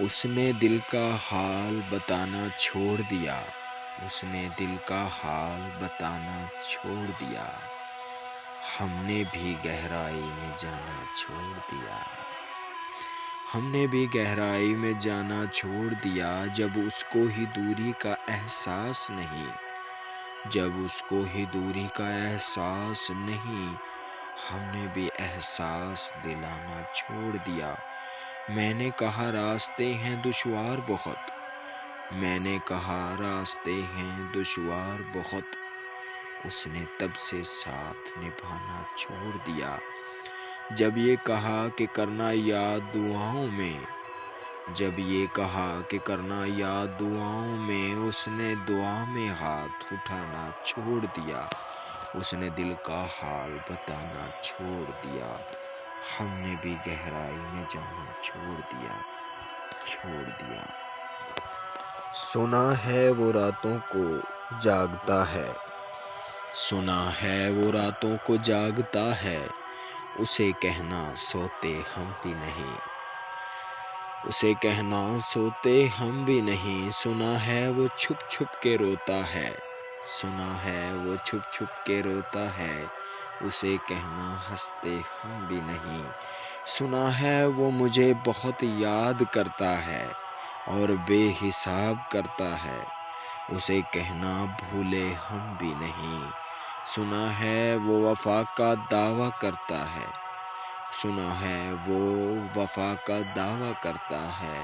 اس نے دل کا حال بتانا چھوڑ دیا، اس نے دل کا حال بتانا چھوڑ دیا، ہم نے بھی گہرائی میں جانا چھوڑ دیا، ہم نے بھی گہرائی میں جانا چھوڑ دیا، جب اس کو ہی دوری کا احساس نہیں، جب اس کو ہی دوری کا احساس نہیں، ہم نے بھی احساس دلانا چھوڑ دیا۔ میں نے کہا راستے ہیں دشوار بہت، میں نے کہا راستے ہیں دشوار بہت، اس نے تب سے ساتھ نبھانا چھوڑ دیا۔ جب یہ کہا کہ کرنا یاد دعاؤں میں، جب یہ کہا کہ کرنا یاد دعاؤں میں، اس نے دعا میں ہاتھ اٹھانا چھوڑ دیا، اس نے دل کا حال بتانا چھوڑ دیا، ہم نے بھی گہرائی میں جانا چھوڑ دیا، چھوڑ دیا۔ سنا ہے وہ راتوں کو جاگتا ہے، سنا ہے وہ راتوں کو جاگتا ہے، اسے کہنا سوتے ہم بھی نہیں، اسے کہنا سوتے ہم بھی نہیں، سنا ہے وہ چھپ چھپ کے روتا ہے، سنا ہے وہ چھپ چھپ کے روتا ہے، اسے کہنا ہنستے ہم بھی نہیں، سنا ہے وہ مجھے بہت یاد کرتا ہے اور بے حساب کرتا ہے، اسے کہنا بھولے ہم بھی نہیں، سنا ہے وہ وفا کا دعویٰ کرتا ہے، سنا ہے وہ وفا کا دعویٰ کرتا ہے،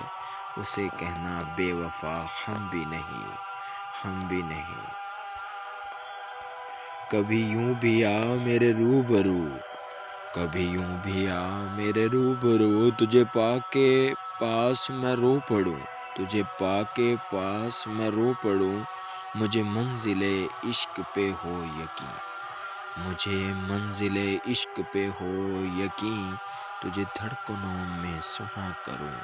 اسے کہنا بے وفا ہم بھی نہیں، ہم بھی نہیں۔ کبھی یوں بھی آ میرے روبرو، کبھی یوں بھی آ میرے روبرو، تجھے پا کے پاس میں رو پڑوں، تجھے پا کے پاس میں رو پڑوں، مجھے منزل عشق پہ ہو یقین، مجھے منزل عشق پہ ہو یقین، تجھے دھڑکنوں میں سنا کروں،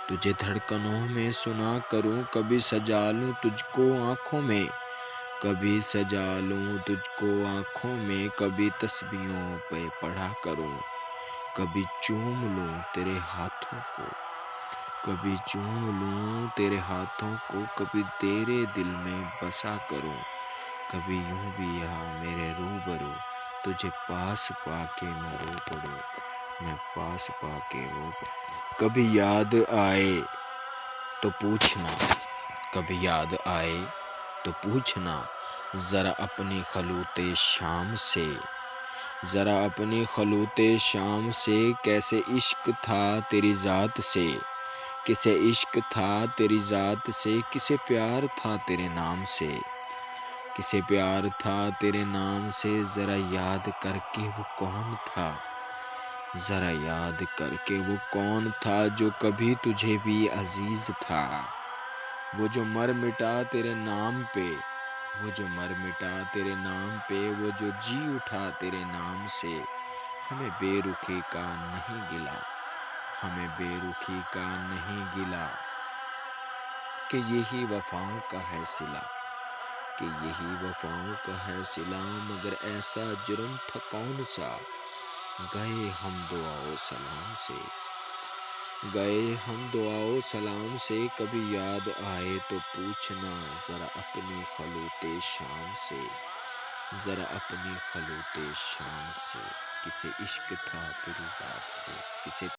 تجھے دھڑکنوں میں سنا کروں، کبھی سجا لوں تجھ کو آنکھوں میں، کبھی سجا لوں تجھ کو آنکھوں میں، کبھی تسبیحوں پہ پڑھا کروں، کبھی چوم لوں تیرے ہاتھوں کو، کبھی چوم لوں تیرے ہاتھوں کو، کبھی تیرے دل میں بسا کروں، کبھی یوں بھی آ میرے روبرو، تجھے پاس پا کے میں رو پڑوں، میں پاس پا کے رو پڑوں۔ کبھی یاد آئے تو پوچھنا، کبھی یاد آئے تو پوچھنا، ذرا اپنی خلوت شام سے، ذرا اپنی خلوت شام سے، کیسے عشق تھا تیری ذات سے، کسے عشق تھا تیری ذات سے، کسے پیار تھا تیرے نام سے، کسے پیار تھا تیرے نام سے، ذرا یاد کر کے وہ کون تھا، ذرا یاد کر کے وہ کون تھا، جو کبھی تجھے بھی عزیز تھا، وہ جو مر مٹا تیرے نام پہ، وہ جو مر مٹا تیرے نام پہ، وہ جو جی اٹھا تیرے نام سے، ہمیں بے رخی کا نہیں گلا، ہمیں بے رخی کا نہیں گلا، کہ یہی وفاؤں کا ہے صلہ، کہ یہی وفاؤں کا ہے صلہ، مگر ایسا جرم تھا کون سا، گئے ہم دعا و سلام سے، گئے ہم دعا و سلام سے، کبھی یاد آئے تو پوچھنا، ذرا اپنی خلوت شام سے، ذرا اپنی خلوت شام سے، کسے عشق تھا تیری ذات سے، کسے